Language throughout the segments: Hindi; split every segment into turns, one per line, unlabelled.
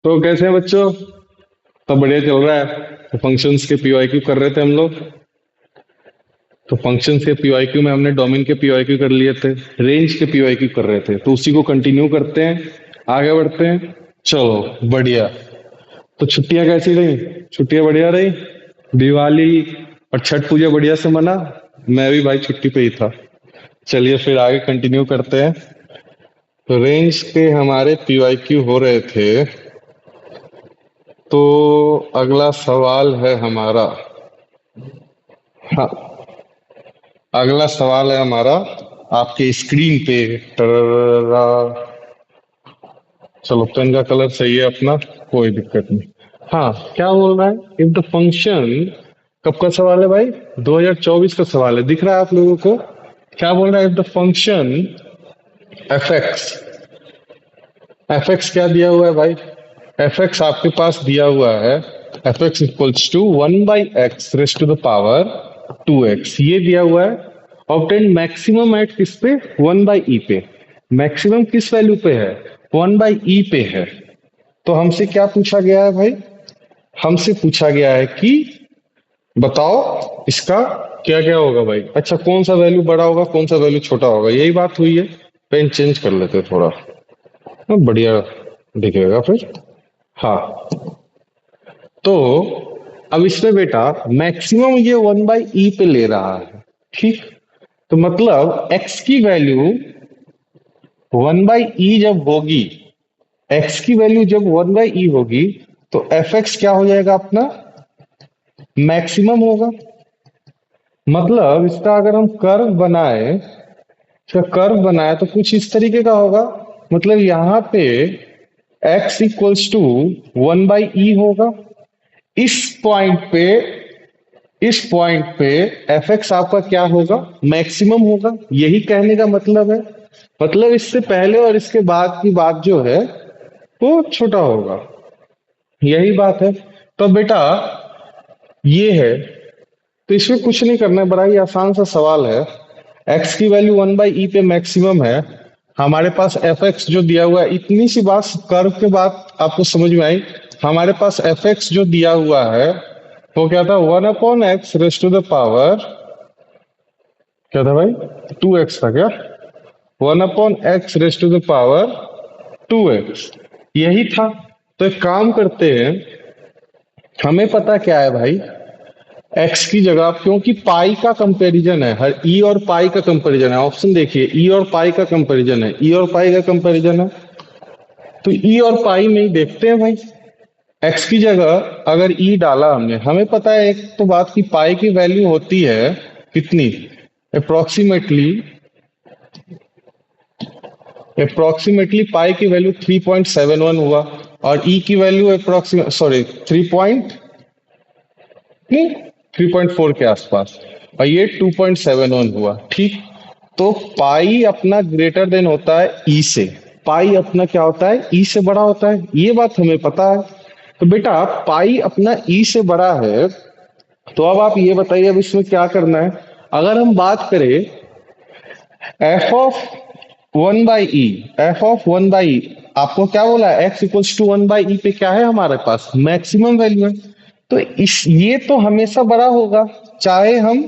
तो कैसे हैं बच्चों? सब बढ़िया चल रहा है। तो फंक्शंस के पीवाईक्यू कर रहे थे हम लोग। तो फंक्शंस के पीवाईक्यू में हमने डोमेन के पीवाईक्यू कर लिए थे, रेंज के पीवाईक्यू कर रहे थे, तो उसी को कंटिन्यू करते हैं, आगे बढ़ते हैं। चलो बढ़िया। तो छुट्टियां कैसी रही? छुट्टियां बढ़िया रही? दिवाली और छठ पूजा बढ़िया से मना? मैं भी भाई छुट्टी पे ही था। चलिए फिर आगे कंटिन्यू करते हैं। तो रेंज के हमारे पीवाईक्यू हो रहे थे। तो अगला सवाल है हमारा। हाँ, अगला सवाल है हमारा आपके स्क्रीन पे। टरररा। चलो पेन का कलर सही है अपना, कोई दिक्कत नहीं। हाँ, क्या बोल रहा है? इफ द फंक्शन, कब का सवाल है भाई? 2024 का सवाल है, दिख रहा है आप लोगों को? क्या बोल रहा है? If the function F x, F x क्या दिया हुआ है भाई? एफ एक्स आपके पास दिया हुआ है, f x equals to 1/x raise to the power 2x, ये दिया हुआ है। ऑब्टेन मैक्सिमम एट किस पे? 1/e पे। मैक्सिमम किस वैल्यू पे है? 1/e पे है। तो हमसे क्या पूछा गया है भाई? हमसे पूछा गया है कि बताओ इसका क्या क्या होगा भाई। अच्छा, कौन सा वैल्यू बड़ा होगा, कौन सा वैल्यू छोटा होगा, यही बात हुई है। पेन चेंज कर लेते थोड़ा, बढ़िया दिखेगा फिर। हाँ, तो अब इसमें बेटा मैक्सिमम ये 1/e पे ले रहा है, ठीक? तो मतलब x की वैल्यू 1/e जब होगी, x की वैल्यू जब 1/e होगी, तो एफ एक्स क्या हो जाएगा अपना? मैक्सिमम होगा। मतलब इसका अगर हम कर्व बनाए, इसका कर्व बनाए तो कुछ इस तरीके का होगा। मतलब यहाँ पे x इक्वल्स टू 1/e होगा। इस पॉइंट पे, इस पॉइंट पे एफ एक्स आपका क्या होगा? मैक्सिमम होगा। यही कहने का मतलब है। मतलब इससे पहले और इसके बाद की बात जो है वो छोटा होगा, यही बात है। तो बेटा ये है। तो इसमें कुछ नहीं करना है, बड़ा ही आसान सा सवाल है। एक्स की वैल्यू 1/e पे मैक्सिमम है। हमारे पास एफ एक्स जो दिया हुआ है, इतनी सी बात कर्व के बाद आपको समझ में आई। हमारे पास एफ एक्स जो दिया हुआ है वो क्या था? 1/x raise to the power, क्या था भाई? 2x था क्या? 1/x raise to the power 2x, यही था। तो एक काम करते हैं, हमें पता क्या है भाई? x की जगह, क्योंकि पाई का कंपैरिजन है, हर e और पाई का कंपैरिजन है। ऑप्शन देखिए, e और पाई का कंपैरिजन है, e और पाई का कंपैरिजन है। तो e और पाई में ही देखते हैं भाई। x की जगह अगर e डाला हमने, हमें पता है एक तो बात की पाई की वैल्यू होती है कितनी? अप्रोक्सीमेटली, अप्रोक्सीमेटली पाई की वैल्यू 3.71 हुआ, और ई की वैल्यू अप्रोक्सीमेट, सॉरी 3.4 के आसपास, और ये 2.71 हुआ, ठीक? तो पाई अपना ग्रेटर देन होता है ई से। पाई अपना क्या होता है? ई से बड़ा होता है, ये बात हमें पता है। तो बेटा पाई अपना ई से बड़ा है। तो अब आप ये बताइए, अब इसमें क्या करना है? अगर हम बात करें F of 1/e, F of 1/e, आपको क्या बोला? एक्स इक्वल्स टू 1/e पे क्या है हमारे पास? मैक्सिमम वैल्यू है। तो इस, ये तो हमेशा बड़ा होगा, चाहे हम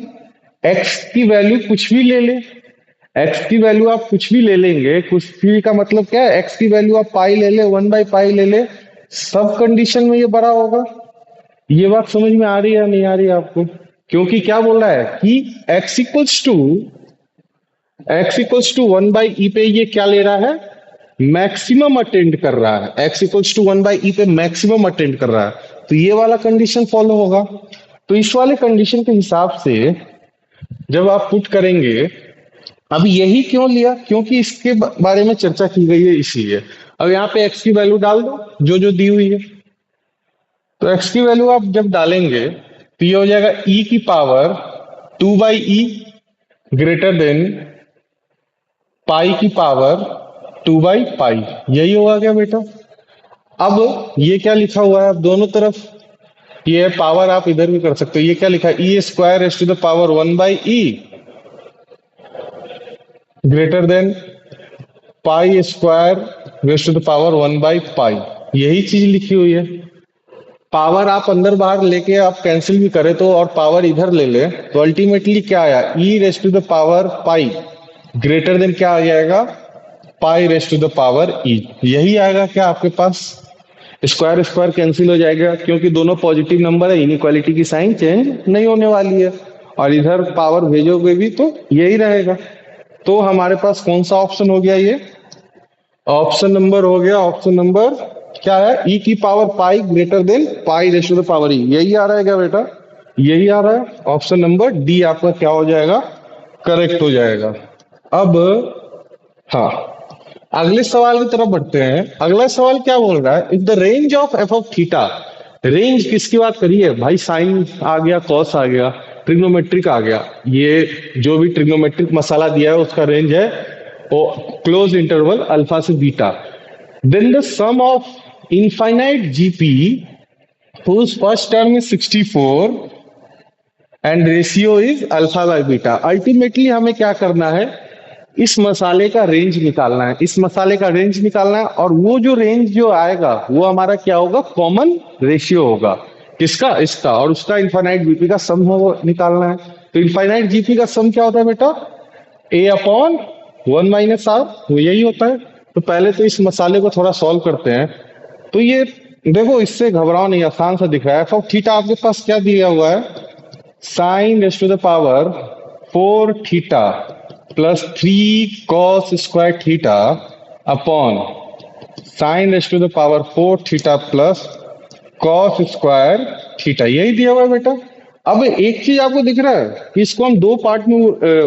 एक्स की वैल्यू कुछ भी ले लें। एक्स की वैल्यू आप कुछ भी ले लेंगे, कुछ भी का मतलब क्या है? एक्स की वैल्यू आप पाई ले ले, 1/पाई ले ले, सब कंडीशन में ये बड़ा होगा। ये बात समझ में आ रही है या नहीं आ रही है आपको? क्योंकि क्या बोल रहा है कि एक्स इक्वल्स टू 1/e पे ये क्या ले रहा है? मैक्सिमम अटेंड कर रहा है। एक्स इक्वल्स टू 1/e पे मैक्सिमम अटेंड कर रहा है, तो ये वाला कंडीशन फॉलो होगा। तो इस वाले कंडीशन के हिसाब से जब आप पुट करेंगे, अब यही क्यों लिया? क्योंकि इसके बारे में चर्चा की गई है, इसीलिए। अब यहाँ पे एक्स की वैल्यू डाल दो जो जो दी हुई है। तो एक्स की वैल्यू आप जब डालेंगे तो ये हो जाएगा ई की पावर 2/e ग्रेटर देन पाई की पावर 2/पाई, यही होगा क्या बेटा? अब ये क्या लिखा हुआ है? अब दोनों तरफ ये पावर आप इधर भी कर सकते हो। ये क्या लिखा है? E square s to the power 1/e greater than pi square raise to the power 1/पाई। यही चीज लिखी हुई है। पावर आप अंदर बाहर लेके आप कैंसिल भी करें तो और पावर इधर ले ले तो अल्टीमेटली क्या आया, e raise to the power pi greater than क्या आ जाएगा, pi raise to the power e. यही आएगा क्या आपके पास। स्क्वायर स्क्वायर कैंसिल हो जाएगा क्योंकि दोनों पॉजिटिव नंबर है, इनइक्वालिटी की साइन चेंज नहीं होने वाली है। और इधर पावर भेजोगे भी तो यही रहेगा। तो हमारे पास कौन सा ऑप्शन हो गया, ये ऑप्शन नंबर हो गया। ऑप्शन नंबर क्या है, ई की power pi greater than pi raise to the power e. यही आ रहा है क्या बेटा, यही आ रहा है। ऑप्शन नंबर डी आपका क्या हो जाएगा, करेक्ट हो जाएगा। अब हाँ, अगले सवाल की तरफ बढ़ते हैं। अगला सवाल क्या बोल रहा है, if the range of F of theta, range किसकी बात करिए भाई, साइन आ गया, कॉस आ गया, ट्रिग्नोमेट्रिक आ गया। ये जो भी ट्रिग्नोमेट्रिक मसाला दिया है उसका रेंज है वो क्लोज इंटरवल अल्फा से beta. Then the sum of infinite GP whose first term is 64 and ratio is alpha by beta. Ultimately हमें क्या करना है, इस मसाले का रेंज निकालना है, इस मसाले का रेंज निकालना है। और वो जो रेंज जो आएगा वो हमारा क्या होगा, कॉमन रेशियो होगा। किसका, इसका, और उसका इनफाइनाइट जीपी का सम हो निकालना है। तो इनफाइनाइट जीपी का सम क्या होता है बेटा, ए अपॉन 1 - आर, वो यही होता है। तो पहले तो इस मसाले को थोड़ा सॉल्व करते हैं। तो ये देखो, इससे घबराओ नहीं, आसान सा दिख रहा है। एफ ऑफ थीटा आपके पास क्या दिया हुआ है, sine raise to the power 4 theta plus 3 cos square theta upon sine raise to the power 4 theta plus cos square theta, यही दिया हुआ है बेटा। अब एक चीज आपको दिख रहा है कि इसको हम दो पार्ट में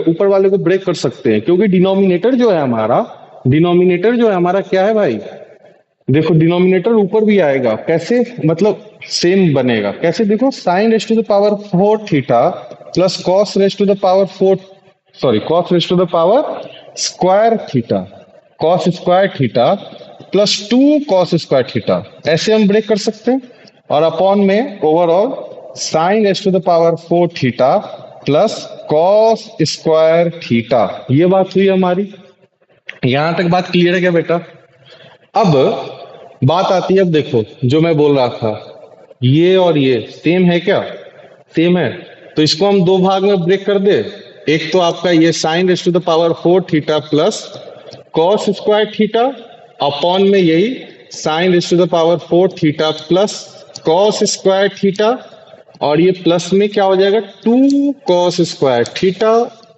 ऊपर वाले को ब्रेक कर सकते हैं, क्योंकि डिनोमिनेटर जो है हमारा, डिनोमिनेटर जो है हमारा क्या है भाई, देखो डिनोमिनेटर ऊपर भी आएगा, कैसे मतलब सेम बनेगा, कैसे देखो, sine raise to the power 4 theta plus cos raise to the power 4, sorry cos raise to the power square theta, cos square theta plus 2 cos square theta, ऐसे हम ब्रेक कर सकते हैं। और अपॉन में overall sine raise to the power 4 theta plus cos square theta, ये बात हुई हमारी। यहां तक बात क्लियर है क्या बेटा। अब बात आती है, अब देखो जो मैं बोल रहा था, ये और ये सेम है क्या, सेम है। तो इसको हम दो भाग में ब्रेक कर दे। एक तो आपका ये sine raise to the power 4 theta plus cos square theta upon में यही sine raise to the power 4 theta plus cos square theta, और ये प्लस में क्या हो जाएगा 2 cos square theta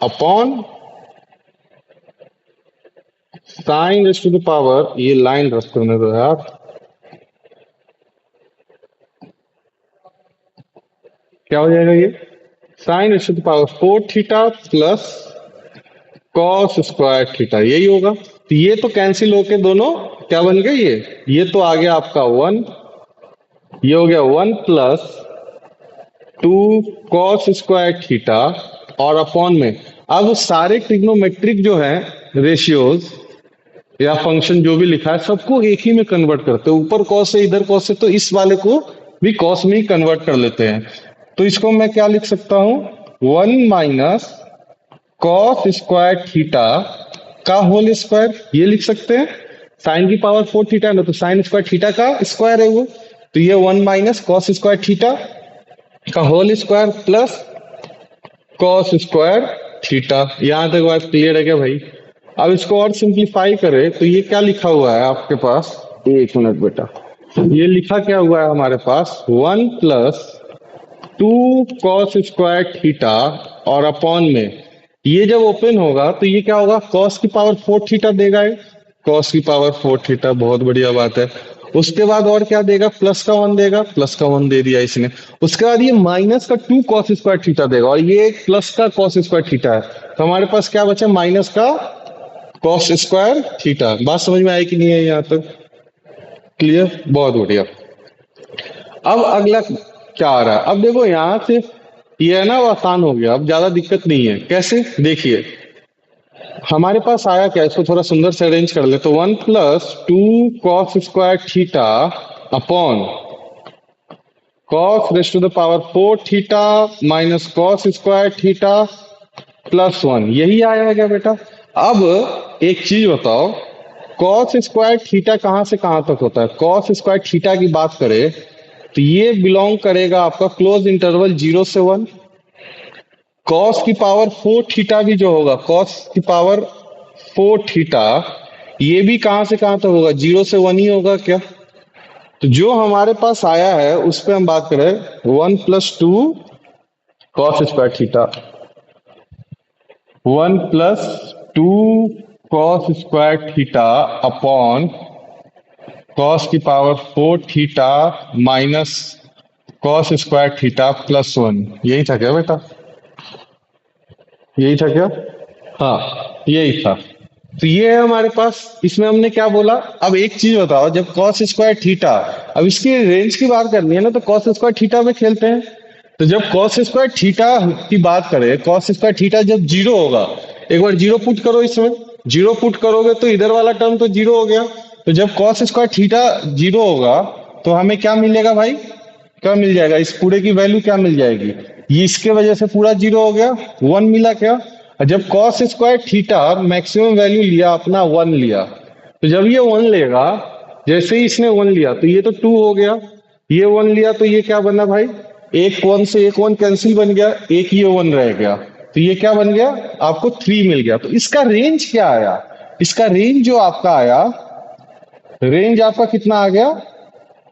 upon sine raise to the power, ये लाइन रख करने दो यार, क्या हो जाएगा ये sine raise to the power 4 theta plus cos square theta, यही होगा। तो ये तो कैंसिल होके दोनों क्या बन गए, ये तो आ गया आपका 1, ये हो गया 1 प्लस 2 कॉस स्क्वायर थीटा, और अपॉन में अब सारे ट्रिग्नोमेट्रिक जो है रेशियोज या फंक्शन जो भी लिखा है सबको एक ही में कन्वर्ट करते हैं, ऊपर कॉस से इधर कॉस से, तो इस वाले को भी कॉस में ही कन्वर्ट कर लेते हैं। तो इसको मैं क्या लिख सकता हूं, 1 माइनस कॉस स्क्वायर थीटा का होल स्क्वायर, ये लिख सकते हैं। साइन की पावर 4 थीटा है ना, तो साइन स्क्वायर थीटा का स्क्वायर है वो, तो ये 1 माइनस कॉस स्क्वायर थीटा का whole square plus cos square theta. यहां तक बात क्लियर है क्या भाई। अब इसको और सिंप्लीफाई करें तो ये क्या लिखा हुआ है आपके पास, एक मिनट बेटा, ये लिखा क्या हुआ है हमारे पास 1 प्लस 2 कॉस स्क्वायर थीटा, और अपॉन में ये जब ओपन होगा तो ये क्या होगा, कॉस की पावर 4 थीटा देगा, कॉस की पावर 4 थीटा, बहुत बढ़िया बात है। उसके बाद और क्या देगा, प्लस का 1 देगा, प्लस का 1 दे दिया इसने। उसके बाद ये माइनस का 2 कॉस स्क्वायर थीटा देगा, और ये प्लस का कॉस स्क्वायर थीटा है। तो हमारे पास क्या बचा, माइनस का कॉस स्क्वायर थीटा। बात समझ में आई कि नहीं है यहाँ तक, क्लियर, बहुत बढ़िया। अब अगला क्या आ रहा है, अब देखो यहां से ये है ना, वो आसान हो गया, अब ज्यादा दिक्कत नहीं है। कैसे, देखिए हमारे पास आया क्या, इसको थोड़ा सुंदर से अरेंज कर ले। तो 1 plus 2 cos square theta upon cos raise to the power 4 theta minus cos square theta plus 1, यही आया है क्या बेटा। अब एक चीज बताओ, कॉस स्क्वायर थीटा कहां से कहां तक होता है? कॉस स्क्वायर थीटा की बात करें तो ये बिलोंग करेगा आपका क्लोज इंटरवल 0 से 1। कॉस की पावर 4 थीटा भी जो होगा, कॉस की पावर 4 थीटा, ये भी कहां से कहां तक होगा? 0 से 1 ही होगा क्या? तो जो हमारे पास आया है उस पर हम बात करें, 1+2 cos square theta, 1+2 cos square theta upon cos की power 4 theta minus cos square theta +1। यही था क्या बेटा? यही था क्या? हाँ, यही था। तो ये है हमारे पास। इसमें हमने क्या बोला? अब एक चीज बताओ, जब कॉस स्क्वायर थीटा, अब इसकी रेंज की बात करनी है ना, तो कॉस स्क्वायर थीटा में खेलते हैं। तो जब कॉस स्क्वायर थीटा की बात करें, कॉस स्क्वायर थीटा जब 0 होगा, एक बार 0 पुट करो इसमें, 0 पुट करोगे तो इधर वाला टर्म तो 0 हो गया। तो जब कॉस स्क्वायर थीटा 0 होगा तो हमें क्या मिलेगा भाई? क्या मिल जाएगा? इस पूरे की वैल्यू क्या मिल जाएगी? ये इसके वजह से पूरा 0 हो गया, 1 मिला क्या? और जब cos square theta maximum value लिया अपना 1 लिया, तो जब ये 1 लेगा, जैसे ही इसने 1 लिया तो ये तो 2 हो गया, ये 1 लिया तो ये क्या बना भाई? एक 1 से एक 1 कैंसिल बन गया, एक ये 1 रह गया, तो ये क्या बन गया? आपको 3 मिल गया। तो इसका रेंज क्या आया? इसका रेंज जो आपका आया, रेंज आपका कितना आ गया?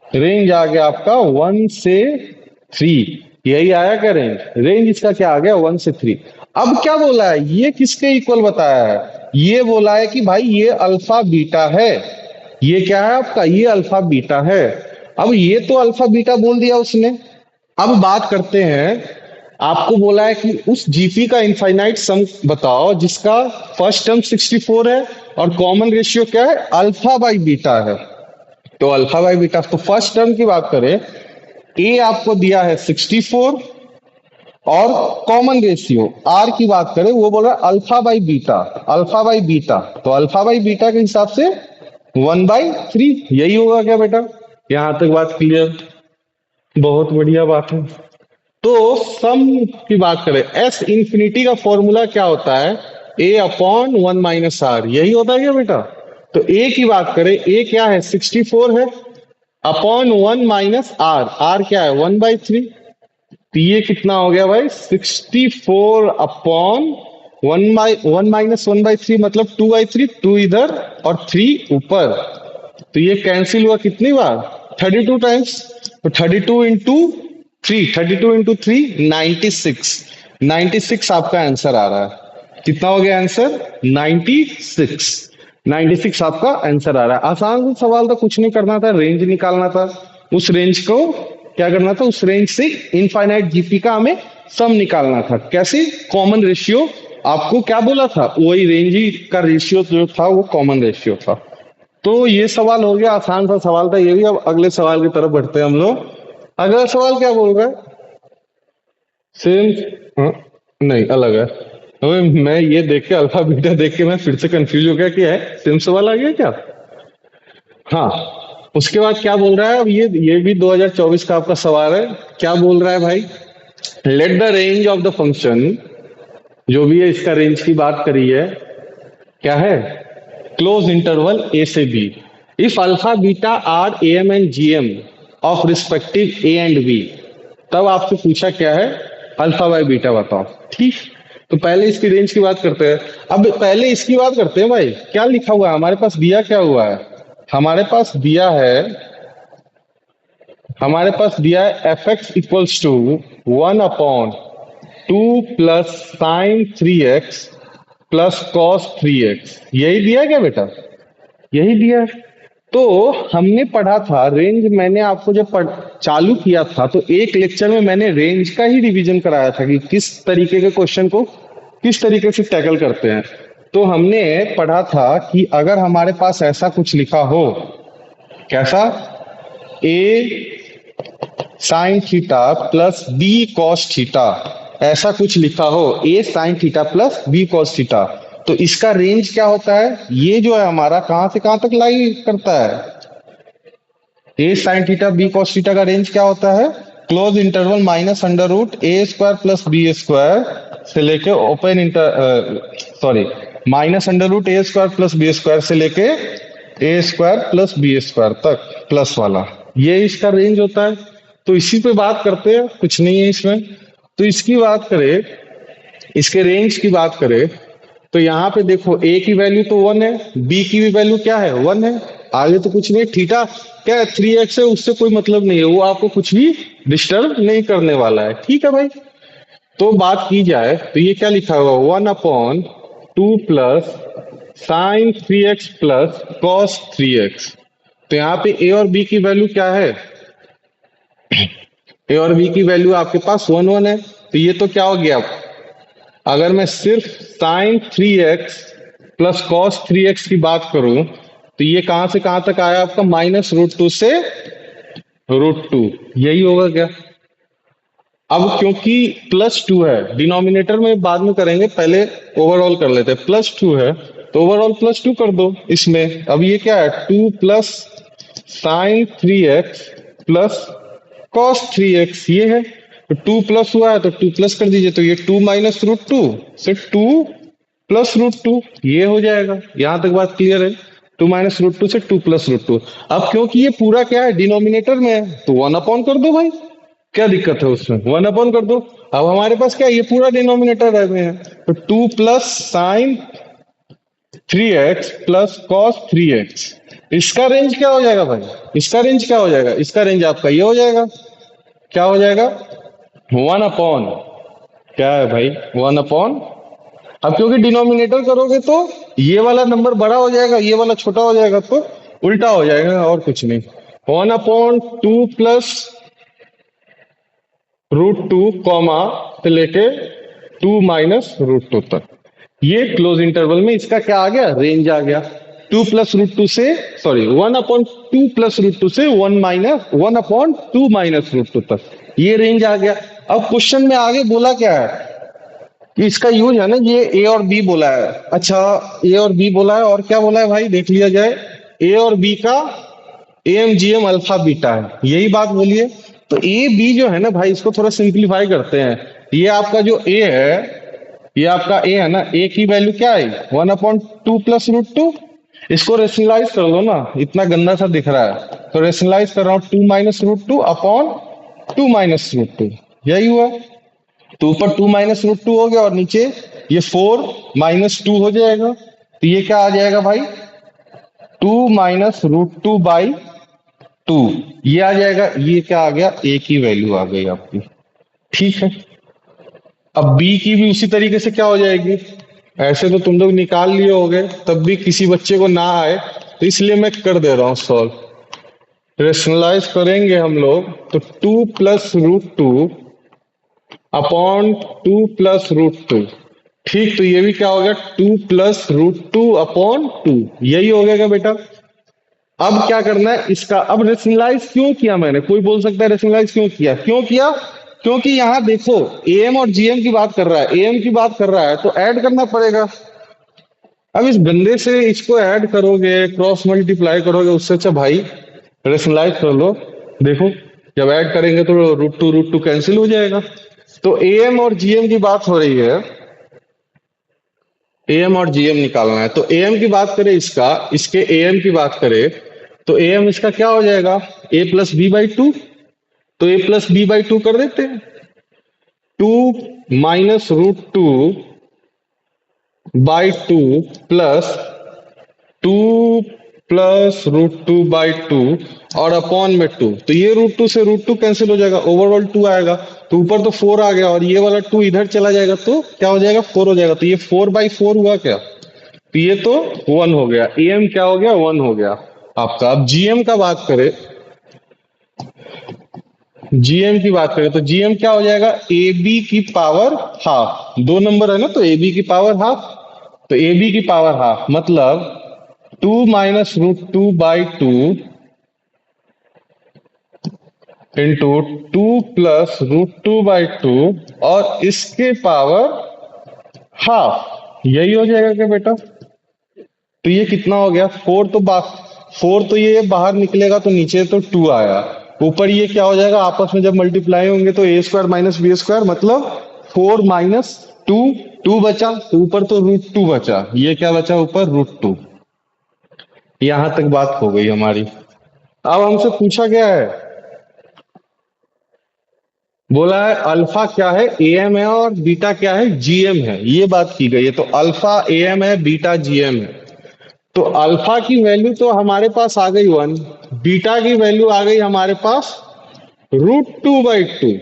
रेंज आ गया आपका 1 से 3। यही आया क्या रेंज? रेंज इसका क्या आ गया? 1 से 3। अब क्या बोला है? ये किसके इक्वल बताया है? ये बोला है कि भाई ये अल्फा बीटा है। ये क्या है आपका? ये अल्फा बीटा है। अब ये तो अल्फा बीटा बोल दिया उसने। अब बात करते हैं, आपको बोला है कि उस जीपी का इनफाइनाइट सम बताओ जिसका फर्स्ट टर्म 64 है और कॉमन रेशियो क्या है? अल्फा बाई बीटा है। तो अल्फा बाई बीटा, तो फर्स्ट टर्म की बात करें, ए आपको दिया है 64 और कॉमन रेशियो आर की बात करें, वो बोल रहा है alpha by beta, alpha by beta. तो अल्फा बाई बीटा के हिसाब से 1/3 यही होगा क्या बेटा? यहां तक बात क्लियर? बहुत बढ़िया बात है। तो सम की बात करें, एस इंफिनिटी का फॉर्मूला क्या होता है? A/1 - R, यही होता है क्या बेटा? तो ए की बात करें, ए क्या है? 64 है, अपॉन 1 - R, आर क्या है? 1/3। तो ये कितना हो गया भाई? 64 अपॉन 1 - 1/3 मतलब 2/3, 2 इधर और 3 ऊपर। तो ये कैंसिल हुआ कितनी बार? 32 टाइम्स। तो 32 इंटू 3, 96 आपका आंसर आ रहा है। कितना हो गया आंसर? 96 आपका आंसर आ रहा है। आसान सा सवाल था, कुछ नहीं करना था, रेंज निकालना था। उस रेंज को क्या करना था? उस रेंज से इनफाइनाइट जीपी का हमें सम निकालना था। कैसे? Common ratio. आपको क्या बोला था? वही रेंज ही का रेशियो जो था वो कॉमन रेशियो था। तो ये सवाल हो गया, आसान सा सवाल था ये भी। अब अगले सवाल की तरफ बढ़ते हैं हम लोग। अगला सवाल क्या बोल रहा है? सेम? हाँ, नहीं अलग है। अबे मैं ये देख के, अल्फा बीटा देख के मैं फिर से कंफ्यूज हो गया कि है सेम सवाल आ गया क्या? हाँ। उसके बाद क्या बोल रहा है? अब ये भी 2024 का आपका सवाल है। क्या बोल रहा है भाई? Let the range of the function, जो भी है इसका रेंज की बात करी है, क्या है? क्लोज इंटरवल ए से B, if alpha beta are A M and G M of respective A and B. तब आपसे पूछा क्या है? अल्फा बाई बीटा बताओ। ठीक। तो पहले इसकी रेंज की बात करते हैं। अब पहले इसकी बात करते हैं भाई, क्या लिखा हुआ है हमारे पास? दिया क्या हुआ है हमारे पास? दिया है हमारे पास दिया है f x equals to 1/2 plus sine 3x plus cos 3x। यही दिया है क्या बेटा? यही दिया है। तो हमने पढ़ा था रेंज, मैंने आपको जब चालू किया था तो एक लेक्चर में मैंने रेंज का ही रिवीजन कराया था कि किस तरीके के क्वेश्चन को किस तरीके से टैकल करते हैं। तो हमने पढ़ा था कि अगर हमारे पास ऐसा कुछ लिखा हो, कैसा? A sine theta plus B cos theta, ऐसा कुछ लिखा हो, A sine theta plus B cos theta, तो इसका रेंज क्या होता है? ये जो है हमारा कहां से कहां तक लाई करता है? A sine theta B cos theta का रेंज क्या होता है? Close interval minus under root A square plus B square से लेके open inter, sorry, minus under root A square plus B square से लेके A square plus B square तक प्लस वाला, ये इसका रेंज होता है। तो इसी पे बात करते हैं, कुछ नहीं है इसमें। तो इसकी बात करें, इसके रेंज की बात करें, तो यहाँ पे देखो ए की वैल्यू तो 1 है, बी की भी वैल्यू क्या है 1 है, आगे तो कुछ नहीं। थीटा क्या है 3x है, उससे कोई मतलब नहीं है, वो आपको कुछ भी डिस्टर्ब नहीं करने वाला है, ठीक है भाई। तो बात की जाए तो ये क्या लिखा हुआ 1/2 plus sine 3x plus cos 3x। तो यहाँ पे ए और बी की वैल्यू क्या है, ए और बी की वैल्यू आपके पास 1 है। तो ये तो क्या हो गया, अगर मैं सिर्फ sign 3x plus cos 3x की बात करूं तो ये कहां से कहां तक आया आपका, -√2 से √2, यही होगा क्या। अब क्योंकि +2 है डिनोमिनेटर में, बाद में करेंगे, पहले ओवरऑल कर लेते हैं। +2 है तो ओवरऑल +2 कर दो इसमें। अब ये क्या है 2 plus sine 3x plus cos 3x, ये है। तो 2 प्लस हुआ है तो 2 प्लस कर दीजिए, तो ये 2 माइनस √2 से 2 प्लस √2, ये हो जाएगा। यहां तक बात क्लियर है, 2 माइनस √2 से 2 प्लस √2। अब क्योंकि ये पूरा क्या है डिनोमिनेटर में है तो 1 अपॉन कर दो भाई, क्या दिक्कत है उसमें, 1 अपॉन कर दो। अब हमारे पास क्या है, ये पूरा डिनोमिनेटर में है, तो 2 plus sine 3x plus cos 3x, इसका रेंज क्या हो जाएगा भाई, इसका रेंज क्या हो जाएगा, इसका रेंज आपका ये हो जाएगा, क्या हो जाएगा 1 अपॉन, क्या है भाई 1 अपॉन। अब क्योंकि डिनोमिनेटर करोगे तो ये वाला नंबर बड़ा हो जाएगा, ये वाला छोटा हो जाएगा, तो उल्टा हो जाएगा और कुछ नहीं। 1/2 प्लस √2 कॉमा से लेके 2 माइनस √2 तक, ये क्लोज इंटरवल में इसका क्या आ गया, रेंज आ गया। 2 प्लस √2 से, सॉरी 1/2 प्लस √2 से 1/2 माइनस √2 तक, ये रेंज आ गया। अब क्वेश्चन में आगे बोला क्या है कि इसका यूज है ना, ये ए और बी बोला है। अच्छा, ए और बी बोला है, और क्या बोला है भाई देख लिया जाए, ए और बी का AMGM अल्फा बीटा है, यही बात बोलिए। तो ए बी जो है ना भाई, इसको थोड़ा सिंप्लीफाई करते हैं। ये आपका जो ए है, ये आपका ए है ना, ए की वैल्यू क्या है 1/2 प्लस √2, इसको रेशनलाइज कर लो ना, इतना गंदा सा दिख रहा है तो रेशनलाइज कर रहा हूं, 2 माइनस √2 अपॉन 2 माइनस √2, यही हुआ। तो ऊपर 2 माइनस √2 हो गया और नीचे ये 4 माइनस 2 हो जाएगा, तो ये क्या आ जाएगा भाई 2 माइनस √2 बाई 2, ये आ जाएगा। ये क्या आ गया, ए की वैल्यू आ गई आपकी, ठीक है। अब बी की भी उसी तरीके से क्या हो जाएगी, ऐसे तो तुम लोग निकाल लिए होगे, तब भी किसी बच्चे को ना आए तो इसलिए मैं कर दे रहा हूं सॉल्व। रेशनलाइज करेंगे हम लोग तो 2 प्लस √2 अपॉन 2 प्लस √2, ठीक। तो ये भी क्या हो गया 2 प्लस √2 अपॉन 2, यही हो गया क्या बेटा। अब क्या करना है इसका, अब रेशनलाइज क्यों किया मैंने, कोई बोल सकता है रेशनलाइज क्यों किया, क्यों किया, क्योंकि यहां देखो एम और जीएम की बात कर रहा है, एम की बात कर रहा है तो ऐड करना पड़ेगा। अब इस गंदे से इसको ऐड करोगे, क्रॉस मल्टीप्लाई करोगे, उससे अच्छा भाई रेशनलाइज कर लो। देखो जब ऐड करेंगे तो √2 कैंसिल हो जाएगा। तो एम और जीएम की बात हो रही है, एम और जीएम निकालना है। तो एम की बात करें, इसका इसके एम की बात करें तो एम इसका क्या हो जाएगा a प्लस बी बाई 2, तो a प्लस बी बाई 2 कर देते हैं। 2 minus √2 by 2 plus 2 plus √2 by 2 और अपॉन में 2, तो ये √2 से √2 कैंसिल हो जाएगा, ओवरऑल 2 आएगा। तो ऊपर तो 4 आ गया और ये वाला 2 इधर चला जाएगा तो क्या हो जाएगा 4 हो जाएगा। तो ये 4/4 हुआ क्या, तो ये तो 1 हो गया, एम क्या हो गया 1 हो गया आपका। अब जीएम का बात करें, जीएम की बात करें तो जीएम क्या हो जाएगा ए बी की पावर हाफ, 2 नंबर है ना तो ए बी की पावर हाफ, तो ए बी की पावर हाफ मतलब 2 minus √2 by 2 into 2 plus √2 by 2 और इसके पावर हाफ, यही हो जाएगा क्या बेटा। तो ये कितना हो गया 4, तो 4 तो ये बाहर निकलेगा तो नीचे तो 2 आया, ऊपर ये क्या हो जाएगा आपस में जब मल्टीप्लाई होंगे तो a square minus B square मतलब 4 माइनस 2, 2 बचा तो ऊपर तो √2 बचा, ये क्या बचा ऊपर √2, यहां तक बात हो गई हमारी। अब हमसे पूछा गया है, बोला है अल्फा क्या है, एएम है, और बीटा क्या है, जीएम है। ये बात की गई है। तो अल्फा एएम है, बीटा जीएम है। तो अल्फा की वैल्यू तो हमारे पास आ गई 1, बीटा की वैल्यू आ गई हमारे पास √2/2।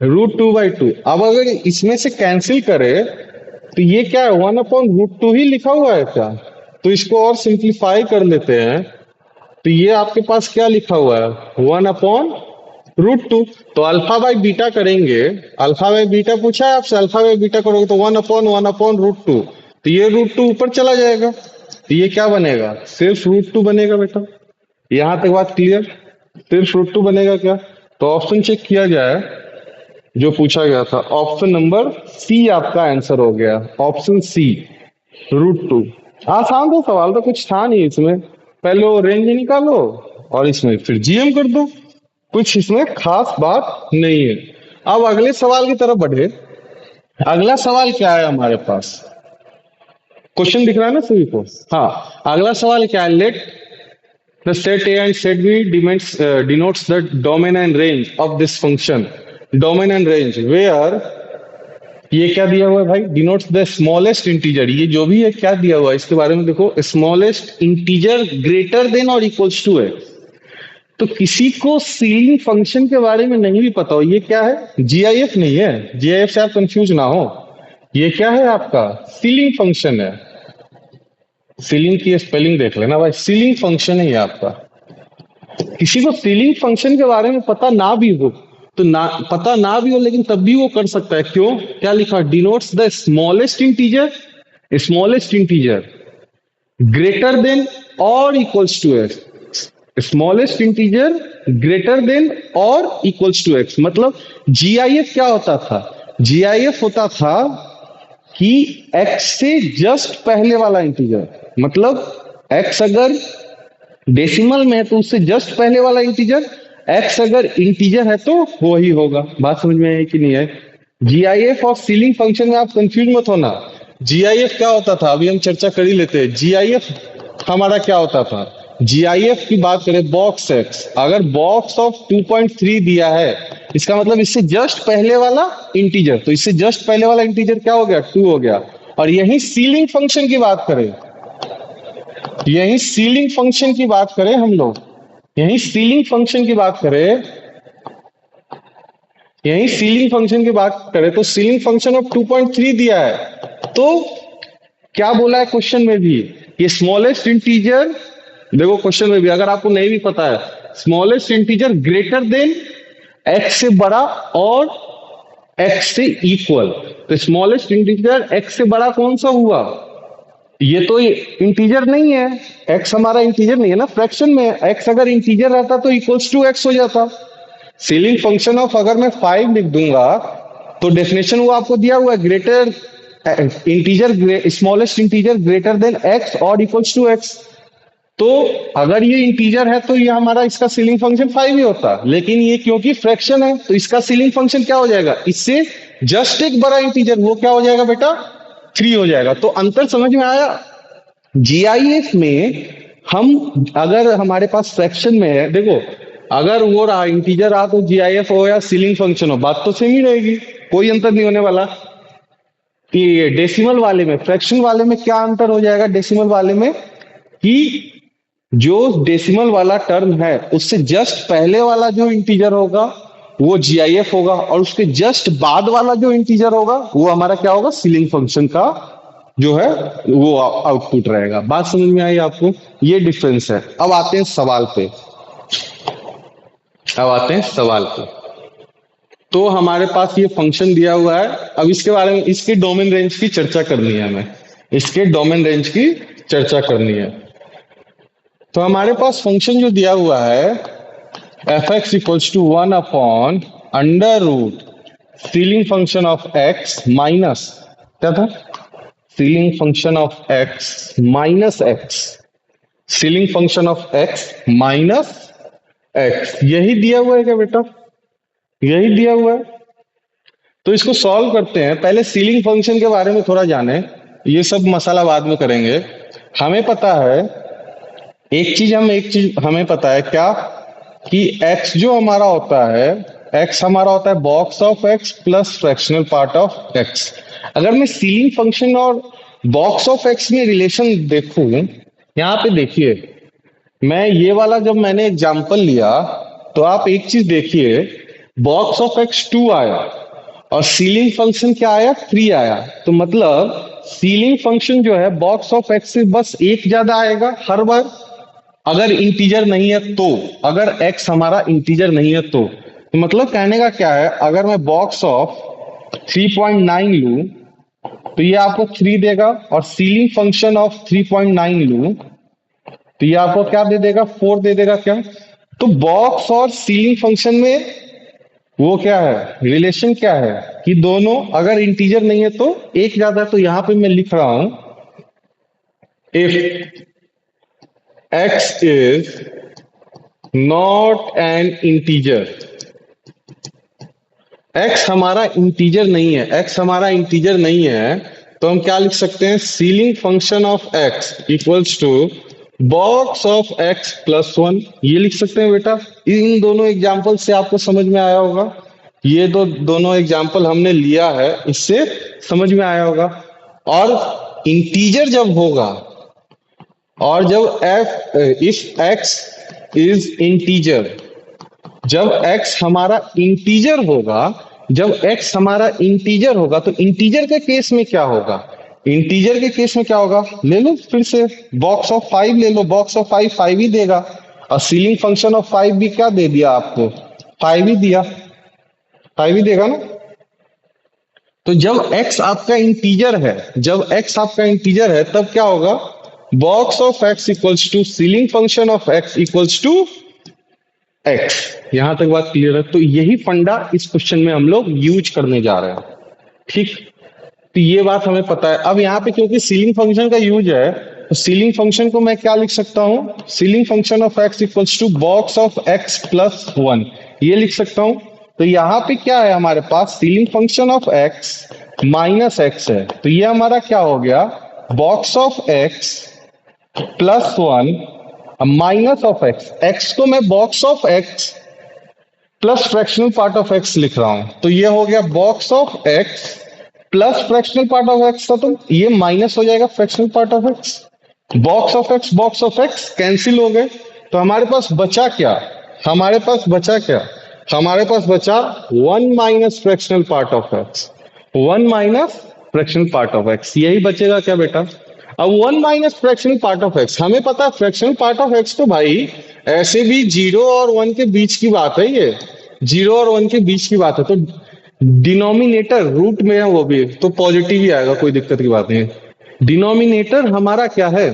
√2/2। अब अगर इसमें से कैंसिल करे तो ये क्या है, 1/√2 ही लिखा हुआ है क्या? तो इसको और सिंप्लीफाई कर लेते हैं। तो ये आपके पास क्या लिखा हुआ है, 1/√2। तो अल्फा बाई बीटा करेंगे, अल्फा बाई बीटा पूछा है आपसे, अल्फा बाई बीटा करोगे तो 1/1/√2। तो ये √2 ऊपर चला जाएगा, तो ये क्या बनेगा, सिर्फ √2 बनेगा बेटा। यहां तक बात क्लियर? सिर्फ √2 बनेगा क्या? तो ऑप्शन चेक किया जाए जो पूछा गया था। ऑप्शन नंबर सी आपका आंसर हो गया, ऑप्शन सी, √2। आसान था सवाल, तो कुछ था नहीं इसमें। पहले वो रेंज निकालो और इसमें फिर जीएम कर दो, कुछ इसमें खास बात नहीं है। अब अगले सवाल की तरफ बढ़े। अगला सवाल क्या है हमारे पास, क्वेश्चन दिख रहा है ना सभी को? हाँ, अगला सवाल क्या है, let the set A and set B denotes the domain and range of this function। domain and range where, ये क्या दिया हुआ है भाई, डिनोट्स द स्मॉलेस्ट इंटीजर। ये जो भी है क्या दिया हुआ है इसके बारे में देखो, स्मॉलेस्ट इंटीजर ग्रेटर देन और इक्वल्स टू है। तो किसी को सीलिंग फंक्शन के बारे में नहीं भी पता हो, ये क्या है, जीआईएफ नहीं है, जीआईएफ से आप कंफ्यूज ना हो। ये क्या है आपका, सीलिंग फंक्शन है। सीलिंग की स्पेलिंग देख लेना भाई, सीलिंग फंक्शन है ये आपका। किसी को सीलिंग फंक्शन के बारे में पता ना भी हो, तो ना पता ना भी हो लेकिन तब भी वो कर सकता है। क्यों, क्या लिखा, denotes the smallest integer, smallest integer greater than और equals to x. Smallest integer greater than और इक्वल्स टू एक्स। मतलब जीआईएफ क्या होता था, जीआईएफ होता था कि एक्स से जस्ट पहले वाला इंटीजर, मतलब एक्स अगर डेसिमल में है तो उससे जस्ट पहले वाला इंटीजर, एक्स अगर इंटीजर है तो वो ही होगा। बात समझ में आई कि नहीं है? जीआईएफ और सीलिंग फंक्शन में आप कंफ्यूज मत होना। जीआईएफ क्या होता था अभी हम चर्चा कर ही लेते हैं। जीआईएफ हमारा क्या होता था, जीआईएफ की बात करें, बॉक्स एक्स अगर बॉक्स ऑफ 2.3 दिया है, इसका मतलब इससे जस्ट पहले वाला इंटीजर, तो इससे जस्ट पहले वाला इंटीजर क्या हो गया, 2 हो गया। और यही सीलिंग फंक्शन की बात करें, यही सीलिंग फंक्शन की बात करें हम लोग, यही सीलिंग फंक्शन की बात करें, यही सीलिंग फंक्शन की बात करें तो सीलिंग फंक्शन ऑफ 2.3 दिया है। तो क्या बोला है क्वेश्चन में भी, ये स्मॉलेस्ट इंटीजर, देखो क्वेश्चन में भी अगर आपको नहीं भी पता है, smallest integer greater then x से बड़ा और एक्स से इक्वल। तो स्मॉलेस्ट इंटीजर एक्स से बड़ा कौन सा हुआ, ये तो इंटीजर नहीं है, एक्स हमारा इंटीजर नहीं है ना, फ्रैक्शन में है। एक्स अगर इंटीजर रहता तो इक्वल्स टू एक्स हो जाता। सीलिंग फंक्शन ऑफ अगर मैं 5 लिख दूंगा तो डेफिनेशन वो आपको दिया हुआ है, greater integer, smallest integer greater then x और इक्वल्स टू एक्स। तो अगर ये इंटीजर है तो ये हमारा इसका सीलिंग फंक्शन 5 ही होता, लेकिन ये क्योंकि फ्रैक्शन है तो इसका सीलिंग फंक्शन क्या हो जाएगा, इससे जस्ट एक बड़ा इंटीजर, वो क्या हो जाएगा बेटा, 3 हो जाएगा। तो अंतर समझ में आया? जीआईएफ में हम अगर हमारे पास फ्रैक्शन में है, देखो अगर वो रहा इंटीजर रहा तो जीआईएफ हो या सीलिंग फंक्शन हो, बात तो सेम ही रहेगी, कोई अंतर नहीं होने वाला। कि डेसिमल वाले में, फ्रैक्शन वाले में क्या अंतर हो जाएगा, डेसिमल वाले में कि जो डेसिमल वाला टर्म है उससे जस्ट पहले वाला जो इंटीजर होगा वो जीआईएफ होगा, और उसके जस्ट बाद वाला जो इंटीजर होगा वो हमारा क्या होगा, सीलिंग फंक्शन का जो है वो आउटपुट रहेगा। बात समझ में आई आपको? ये डिफरेंस है। अब आते हैं सवाल पे, अब आते हैं सवाल पे। तो हमारे पास ये फंक्शन दिया हुआ है, अब इसके बारे में, इसके डोमेन रेंज की चर्चा करनी है हमें, इसके डोमेन रेंज की चर्चा करनी है। तो हमारे पास फंक्शन जो दिया हुआ है f x equals to 1/√, ceiling function of x minus, क्या था, ceiling function of x minus x, ceiling function of x minus x, यही दिया हुआ है क्या बेटा, यही दिया हुआ है। तो इसको सॉल्व करते हैं, पहले सीलिंग फंक्शन के बारे में थोड़ा जाने, ये सब मसाला बाद में करेंगे। हमें पता है एक चीज हमें पता है क्या, कि x जो हमारा होता है, x हमारा होता है box of x plus fractional part of x। अगर मैं सीलिंग फंक्शन और बॉक्स ऑफ x में रिलेशन देखूं, यहाँ पे देखिए, मैं ये वाला जब मैंने एग्जांपल लिया, तो आप एक चीज देखिए, बॉक्स ऑफ एक्स 2 आया और सीलिंग फंक्शन क्या आया, 3 आया। तो मतलब सीलिंग फंक्शन जो है बॉक्स ऑफ एक्स से बस एक ज्यादा आएगा हर बार, अगर इंटीजर नहीं है तो, अगर x हमारा इंटीजर नहीं है तो मतलब कहने का क्या है, अगर मैं बॉक्स ऑफ 3.9 लूं तो ये आपको 3 देगा, और सीलिंग फंक्शन ऑफ 3.9 लूं तो ये आपको क्या दे देगा, 4 दे देगा क्या। तो बॉक्स और सीलिंग फंक्शन में वो क्या है, रिलेशन क्या है, कि दोनों अगर इंटीजर नहीं है तो एक ज्यादा है। तो यहां पे मैं लिख रहा हूं, if x is not an integer, x हमारा इंटीजर नहीं है, x हमारा इंटीजर नहीं है, तो हम क्या लिख सकते हैं, ceiling function of x equals to box of x plus 1, ये लिख सकते हैं बेटा। इन दोनों एग्जाम्पल से आपको समझ में आया होगा, ये दोनों एग्जाम्पल हमने लिया है, इससे समझ में आया होगा। और इंटीजर जब होगा, और जब इफ x इज इंटीजर, जब x हमारा इंटीजर होगा, जब x हमारा इंटीजर होगा तो इंटीजर के केस में क्या होगा, इंटीजर के केस में क्या होगा, ले लो फिर से बॉक्स ऑफ 5 ले लो, बॉक्स ऑफ 5 5 ही देगा, और सीलिंग फंक्शन ऑफ 5 भी क्या दे दिया आपको, 5 ही दिया, 5 ही देगा ना। तो जब x आपका इंटीजर है, जब x आपका इंटीजर है तब क्या होगा, box of x equals to ceiling function of x equals to x। यहां तक बात क्लियर है। तो यही फंडा इस क्वेश्चन में हम लोग यूज करने जा रहे हैं, ठीक। तो ये बात हमें पता है। अब यहाँ पे क्योंकि सीलिंग फंक्शन का यूज है, तो सीलिंग फंक्शन को मैं क्या लिख सकता हूं, ceiling function of x equals to box of x plus 1, ये लिख सकता हूं। तो यहाँ पे क्या है हमारे पास, ceiling function of x minus x है, तो ये हमारा क्या हो गया, box of x plus 1 minus of x, x को मैं box of x plus fractional part of x लिख रहा हूं, तो ये हो गया box of x plus fractional part of x था, तो ये माइनस हो जाएगा fractional part of x, box of x cancel हो गए, तो हमारे पास बचा क्या, हमारे पास बचा क्या, हमारे पास बचा 1 minus fractional part of x, 1 minus fractional part of x, यही बचेगा क्या बेटा। अब 1 minus fractional part of x, हमें पता है फ्रैक्शनल पार्ट ऑफ x तो भाई ऐसे भी 0 और 1 के बीच की बात है, ये 0 और 1 के बीच की बात है, तो डिनोमिनेटर रूट में है वो भी, तो पॉजिटिव ही आएगा, कोई दिक्कत की बात नहीं है। डिनोमिनेटर हमारा क्या है,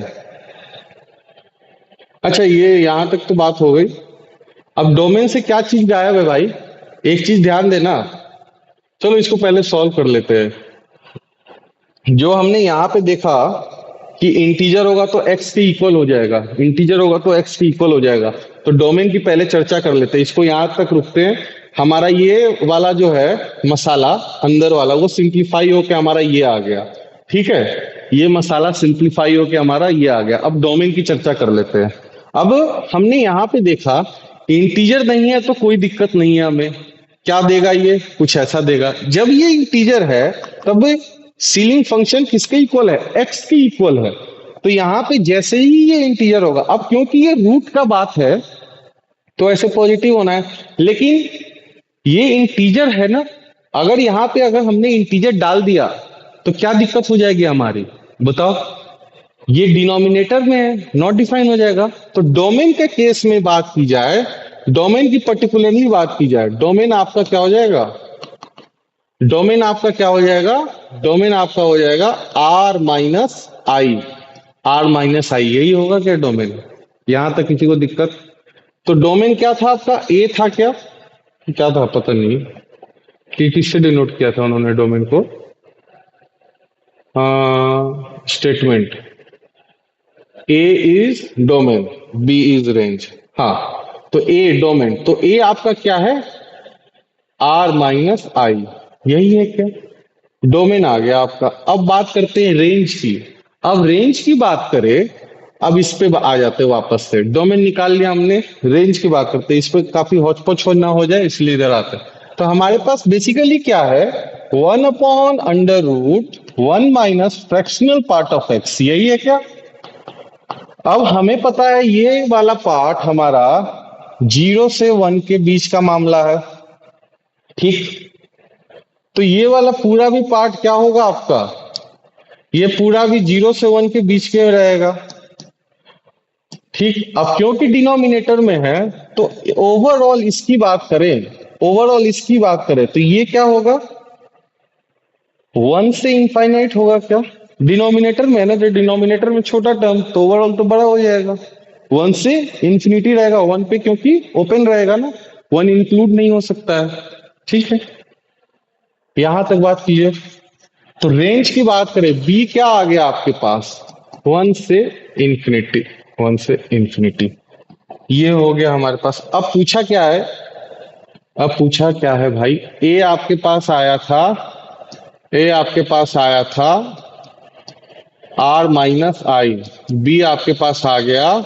अच्छा ये यहां तक तो बात हो गई। अब डोमेन से क्या चीज गायब है भाई, एक चीज ध्यान देना, चलो इसको पहले सॉल्व कर लेते हैं। जो हमने यहां पे देखा कि इंटीजर होगा तो x के इक्वल हो जाएगा, इंटीजर होगा तो x के इक्वल हो जाएगा, तो डोमेन की पहले चर्चा कर लेते हैं, इसको यहां तक रुकते हैं। हमारा ये वाला जो है मसाला अंदर वाला, वो सिंप्लीफाई होके हमारा ये आ गया, ठीक है, ये मसाला सिंप्लीफाई होके हमारा ये आ गया। अब डोमेन की चर्चा कर लेते हैं। अब हमने यहाँ पे देखा इंटीजर नहीं है तो कोई दिक्कत नहीं है, हमें क्या देगा, ये कुछ ऐसा देगा। जब ये इंटीजर है तब सीलिंग फंक्शन किसके इक्वल है, x के इक्वल है, तो यहां पे जैसे ही ये इंटीजर होगा, अब क्योंकि ये रूट का बात है तो ऐसे पॉजिटिव होना है, लेकिन ये इंटीजर है ना, अगर यहाँ पे अगर हमने इंटीजर डाल दिया तो क्या दिक्कत हो जाएगी हमारी, बताओ, ये डिनोमिनेटर में है, नॉट डिफाइन हो जाएगा। तो डोमेन के केस में बात की जाए, डोमेन की पर्टिकुलरली बात की जाए, डोमेन आपका क्या हो जाएगा, डोमेन आपका क्या हो जाएगा, डोमेन आपका हो जाएगा r माइनस आई, r माइनस आई, यही होगा क्या डोमेन, यहां तक किसी को दिक्कत। तो डोमेन क्या था आपका, ए था क्या, क्या था पता नहीं कि किससे डिनोट किया था उन्होंने डोमेन को, statement A is domain, B is range, हाँ, तो ए डोमेन, तो ए आपका क्या है, r माइनस आई, यही है क्या, डोमेन आ गया आपका। अब बात करते हैं रेंज की। अब रेंज की बात करें अब इस पे आ जाते हैं वापस से, डोमेन निकाल लिया हमने, रेंज की बात करते हैं, इस पे काफी हौच पौच ना हो जाए इसलिए इधर आते हैं। तो हमारे पास बेसिकली क्या है, 1/√1 - फ्रैक्शनल पार्ट ऑफ एक्स, यही है क्या। अब हमें पता है ये वाला पार्ट हमारा 0 से 1 के बीच का मामला है, ठीक। तो ये वाला पूरा भी पार्ट क्या होगा आपका, ये पूरा भी 0 से 1 के बीच के रहेगा, ठीक। अब क्योंकि डिनोमिनेटर में है तो ओवरऑल इसकी बात करें, ओवरऑल इसकी बात करें तो ये क्या होगा, 1 से इनफाइनाइट होगा क्या, डिनोमिनेटर में है ना, जो डिनोमिनेटर में छोटा टर्म तो ओवरऑल तो बड़ा हो जाएगा, 1 से इंफिनिटी रहेगा, 1 पे क्योंकि ओपन रहेगा ना, 1 इंक्लूड नहीं हो सकता है, ठीक है। यहां तक बात कीजिए। तो रेंज की बात करें, बी क्या आ गया आपके पास, 1 से इंफिनिटी, 1 से इंफिनिटी, ये हो गया हमारे पास। अब पूछा क्या है, अब पूछा क्या है भाई, ए आपके पास आया था, ए आपके पास आया था R-I, बी आपके पास आ गया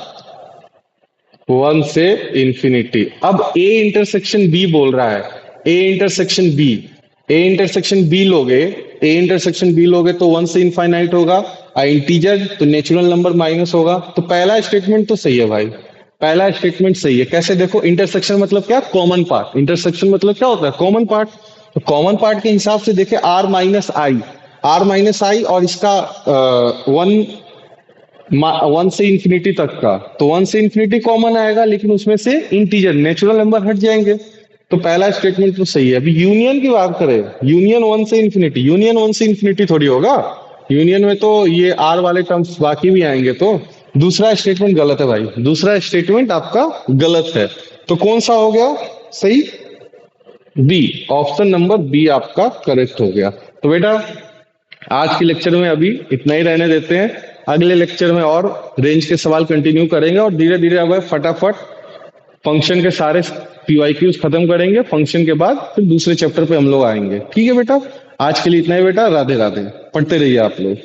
1 से इंफिनिटी। अब ए इंटरसेक्शन बी बोल रहा है, A intersection B, A intersection B लोगे, ए इंटरसेक्शन बी लोगे तो 1 से इनफाइनाइट होगा, इंटीजर तो नेचुरल नंबर माइनस होगा, तो पहला स्टेटमेंट तो सही है भाई, पहला स्टेटमेंट सही है। कैसे देखो, इंटरसेक्शन मतलब क्या, कॉमन पार्ट, इंटरसेक्शन मतलब क्या होता है, कॉमन पार्ट। तो कॉमन पार्ट के हिसाब से देखे R-I, R-I और इसका 1 से इंफिनिटी तक का, तो 1 से इंफिनिटी कॉमन आएगा, लेकिन उसमें से इंटीजर नेचुरल नंबर हट जाएंगे, तो पहला स्टेटमेंट तो सही है। अभी यूनियन की बात करें, यूनियन 1 से इंफिनिटी, यूनियन 1 से इंफिनिटी थोड़ी होगा, यूनियन में तो ये आर वाले टर्म्स बाकी भी आएंगे, तो दूसरा स्टेटमेंट गलत है भाई, दूसरा स्टेटमेंट आपका गलत है। तो कौन सा हो गया सही, बी, ऑप्शन नंबर बी आपका करेक्ट हो गया। तो बेटा आज के लेक्चर में अभी इतना ही रहने देते हैं, अगले लेक्चर में और रेंज के सवाल कंटिन्यू करेंगे और धीरे धीरे अब फटाफट फंक्शन के सारे पीवाईक्यूज खत्म करेंगे, फंक्शन के बाद फिर दूसरे चैप्टर पे हम लोग आएंगे, ठीक है बेटा। आज के लिए इतना ही बेटा, राधे राधे, पढ़ते रहिए आप लोग।